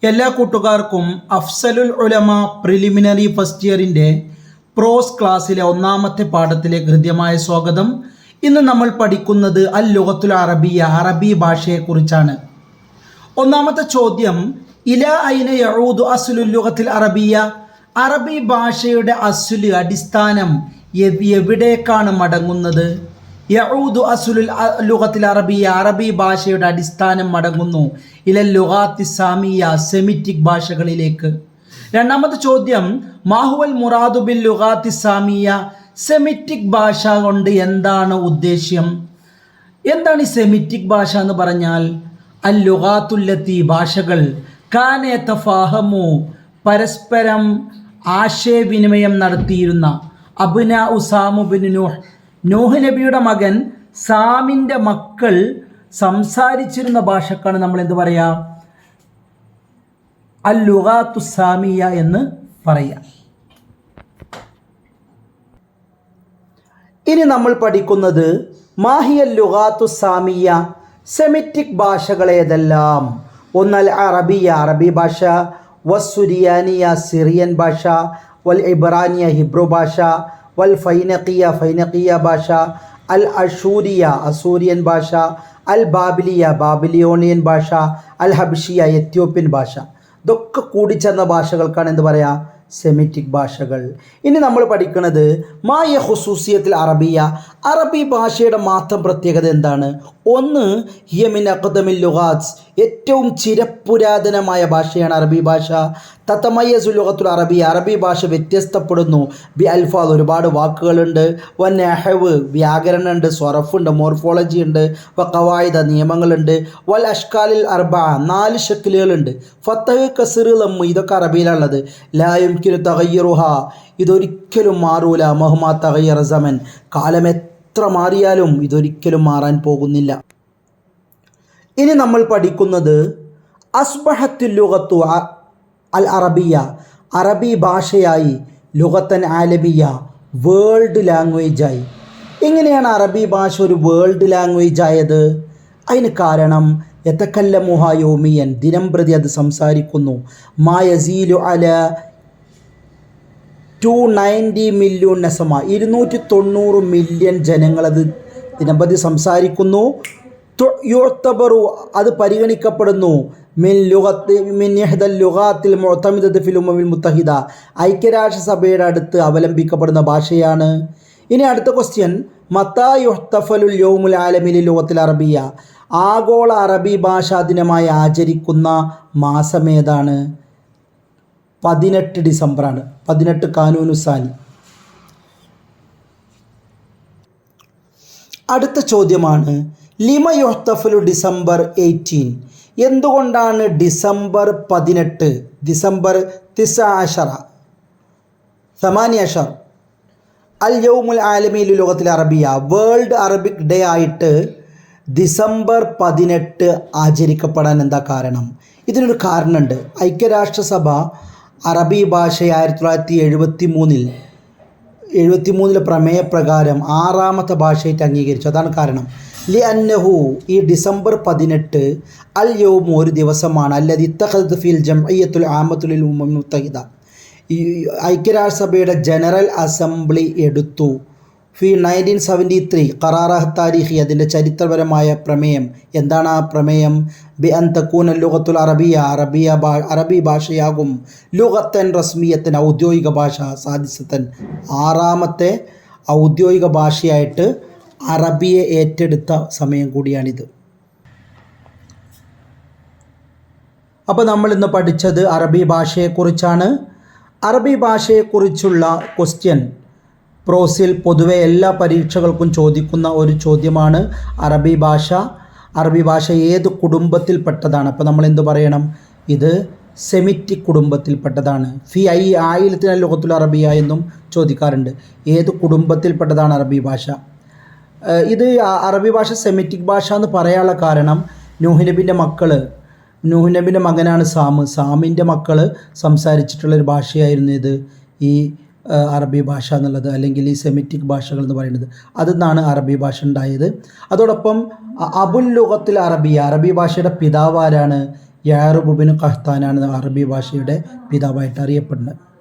എല്ലാ കൂട്ടുകാർക്കും അഫ്സലുൽ ഉലമ preliminary first ഇയറിൻ്റെ പ്രോസ് ക്ലാസ്സിലെ ഒന്നാമത്തെ പാഠത്തിലേക്ക് ഹൃദ്യമായ സ്വാഗതം. ഇന്ന് നമ്മൾ പഠിക്കുന്നത് അൽ ലുഗത്തുൽ അറബിയ, അറബി ഭാഷയെക്കുറിച്ചാണ്. ഒന്നാമത്തെ ചോദ്യം, ഇല ഐന യഊദു അസ്ലുൽ ലുഗത്തിൽ അറബിയ, അറബി ഭാഷയുടെ അസ്ല്, അടിസ്ഥാനം എവിടേക്കാണ് മടങ്ങുന്നത്? യഊദു അസ്ലുൽ ലുഗത്തിൽ അറബിയ, അറബി ഭാഷയുടെ അടിസ്ഥാനം മടങ്ങുന്നു ഇലൽ ലുഗാത്തി സാമിയ, സെമിറ്റിക് ഭാഷകളിലേക്ക്. രണ്ടാമത്തെ ചോദ്യം, മാഹുവൽ മുറാദു ബിൽ ലുഗാത്തി സാമിയ, സെമിറ്റിക് ഭാഷ കൊണ്ട് എന്താണ് ഉദ്ദേശ്യം? എന്താണ് ഈ സെമിറ്റിക് ഭാഷ എന്ന് പറഞ്ഞാൽ? അൽ ലുഗാത്തുല്ലത്തി, ഭാഷകൾ, കാന യതഫാഹമു, പരസ്പരം ആശയവിനിമയം നടത്തിയിരുന്ന, അബ്നാ സാമു ബിൻ നൂഹ്, നൂഹ് നബിയുടെ മകൻ സാമിൻ്റെ മക്കൾ സംസാരിച്ചിരുന്ന ഭാഷക്കാണ് നമ്മൾ എന്ത് പറയുക? അൽ ലുഗാത്തു സാമിയ എന്ന് പറയാം. ഇനി നമ്മൾ പഠിക്കുന്നത് മാഹിയൽ ലുഗാത്തു സാമിയ, സെമിറ്റിക് ഭാഷകൾ ഏതെല്ലാം? ഒന്നൽ അറബിയ, അറബി ഭാഷ, വസ്സുരിയാനിയ, സിറിയൻ ഭാഷ, വൽ ഇബ്രാനിയ, ഹിബ്രു ഭാഷ, വൽ ഫൈനഖിയ, ഫൈനഖിയ ഭാഷ, അൽ അഷൂരിയ, അസൂരിയൻ ഭാഷ, അൽ ബാബിലിയ, ബാബിലിയോണിയൻ ഭാഷ, അൽ ഹബ്ഷിയ, എത്യോപ്യൻ ഭാഷ. ഇതൊക്കെ കൂടിച്ചേർന്ന ഭാഷകൾക്കാണ് എന്ത് പറയുക? സെമിറ്റിക് ഭാഷകൾ. ഇനി നമ്മൾ പഠിക്കുന്നത് മായ ഖുസൂസിയത്തിൽ അറബിയ, അറബി ഭാഷയുടെ മാത്രം പ്രത്യേകത എന്താണ്? ഒന്ന്, ഹിയമിൻ അഖ്ദമിൽ ലുഗാത്ത്, ഏറ്റവും ചിരപുരാതനമായ ഭാഷയാണ് അറബി ഭാഷ. തതമയ്യസു ലുഗത്തുൽ അറബിയ, അറബി ഭാഷ വ്യത്യസ്തപ്പെടുന്നു ബി അൽഫാദ്, ഒരുപാട് വാക്കുകളുണ്ട്, വ നഹ്വ്, വ്യാകരണമുണ്ട്, സ്വറഫുണ്ട്, മോർഫോളജി ഉണ്ട്, വ ഖവായിദ, നിയമങ്ങളുണ്ട്, വൽ അഷ്കാലിൽ അർബ, 4 ഷക്കിലുകളുണ്ട്, ഫത്തഹ്, കസ്ർ, ലമ്മ്, ഇതൊക്കെ അറബിയിലുള്ളത്. ലാ യുംകിനു തഗയ്യുറുഹ, ഇതൊരിക്കലും മാറൂല, മഹ്മാ തഗയ്യറ സമൻ, കാലം എത്ര മാറിയാലും ഇതൊരിക്കലും മാറാൻ പോകുന്നില്ല. ഇനി നമ്മൾ പഠിക്കുന്നത് അസ്ബഹത്തുൽ ലുഗത്തു അൽ അറബിയ, അറബി ഭാഷയായി, ലുഗത്തൻ ആലമിയ, വേൾഡ് ലാംഗ്വേജായി. എങ്ങനെയാണ് അറബി ഭാഷ ഒരു വേൾഡ് ലാംഗ്വേജ് ആയത്? അതിന് കാരണം യതകല്ലമുഹ യൗമിയൻ, ദിനം പ്രതി അത് സംസാരിക്കുന്നു. മാ യസീലു അല 290 മില്യൺ നസമ, 290 മില്യൺ ജനങ്ങളത് ദിനംപ്രതി സംസാരിക്കുന്നു. യുഅ്തബറു, അത് പരിഗണിക്കപ്പെടുന്നു. മിൻ ഇഹ്ദൽ ലുഗാത്തിൽ മുഅ്തമിദത്തി ഫിൽ ഉമ്മമിൽ മുത്തഹിദ, ഐക്യരാഷ്ട്രസഭയുടെ അടുത്ത് അവലംബിക്കപ്പെടുന്ന ഭാഷയാണ്. ഇനി അടുത്ത ക്വസ്റ്റ്യൻ, മത്താ യുഹ്തഫലുൽ യൗമുൽ ആലമി ലിൽ ലുഗത്തിൽ അറബിയ, ആഗോള അറബി ഭാഷാ ദിനമായി ആചരിക്കുന്ന മാസം ഏതാണ്? 18 ഡിസംബറാണ്, 18 കാനൂനുസാനി. അടുത്ത ചോദ്യമാണ്, ലിമ യുഹ്തഫലു ഡിസംബർ 18, എന്തുകൊണ്ടാണ് ഡിസംബർ 18, ഡിസംബർ 18 അൽ യൗമുൽ ആലമി ലിൽ ലുഗത്തിൽ അറബിയ, വേൾഡ് അറബിക് ഡേ ആയിട്ട് ഡിസംബർ 18 ആചരിക്കപ്പെടാൻ എന്താ കാരണം? ഇതിനൊരു കാരണമുണ്ട്. ഐക്യരാഷ്ട്രസഭ അറബി ഭാഷയെ 1973 പ്രമേയപ്രകാരം 6ാമത്തെ ഭാഷയായിട്ട് അംഗീകരിച്ചു. അതാണ് കാരണം. ലി അന്നഹു, ഈ ഡിസംബർ 18 അൽ യൗം, ഒരു ദിവസമാണ്, അല്ലദി ഇത്തഖദത് ഫിൽ ജംഇയ്യത്തുൽ ആമത്തുൽ ഉമ്മമിൽ മുത്തഹിദ, ഈ ഐക്യരാഷ്ട്രസഭയുടെ ജനറൽ അസംബ്ലി എടുത്തു. ഫി 1973 ഖറാറഹ് താരിഖി, അതിൻ്റെ ചരിത്രപരമായ പ്രമേയം. എന്താണ് ആ പ്രമേയം? ബി അൻ തകൂന ലുഗത്തുൽ അറബിയ, അറബി ഭാഷയാകും, ലുഗത്തൻ റസ്മിയത്തൻ, ഔദ്യോഗിക ഭാഷ, സാദിസത്തൻ, 6ാമത്തെ ഔദ്യോഗിക ഭാഷയായിട്ട് അറബിയെ ഏറ്റെടുത്ത സമയം കൂടിയാണിത്. അപ്പോൾ നമ്മൾ ഇന്ന് പഠിച്ചത് അറബി ഭാഷയെക്കുറിച്ചാണ്. അറബി ഭാഷയെക്കുറിച്ചുള്ള ക്വസ്റ്റ്യൻ പ്രോസിൽ പൊതുവെ എല്ലാ പരീക്ഷകൾക്കും ചോദിക്കുന്ന ഒരു ചോദ്യമാണ് അറബി ഭാഷ. അറബി ഭാഷ ഏത് കുടുംബത്തിൽപ്പെട്ടതാണ്? അപ്പോൾ നമ്മൾ എന്ത് പറയണം? ഇത് സെമിറ്റിക് കുടുംബത്തിൽപ്പെട്ടതാണ്. ഫി ഐ ആയിലത്തിന ലുഗത്തുൽ അറബിയ എന്നും ചോദിക്കാറുണ്ട്. ഏത് കുടുംബത്തിൽപ്പെട്ടതാണ് അറബി ഭാഷ? ഇത് അറബി ഭാഷ സെമിറ്റിക് ഭാഷ എന്ന് പറയാനുള്ള കാരണം, നൂഹ് നബിൻ്റെ മകനാണ് സാമിൻ്റെ മക്കൾ സംസാരിച്ചിട്ടുള്ളൊരു ഭാഷയായിരുന്നു ഇത്, ഈ അറബി ഭാഷ എന്നുള്ളത്, അല്ലെങ്കിൽ ഈ സെമിറ്റിക് ഭാഷകൾ എന്ന് പറയുന്നത്. അതിൽ നിന്നാണ് അറബി ഭാഷ ഉണ്ടായത്. അതോടൊപ്പം അബുൽ ലുഗത്തുൽ അറബിയ, അറബി ഭാഷയുടെ പിതാവ് ആരാണ്? യാറുബ് ബിൻ ഖഹ്താനാണ് അറബി ഭാഷയുടെ പിതാവായിട്ട് അറിയപ്പെടുന്നത്.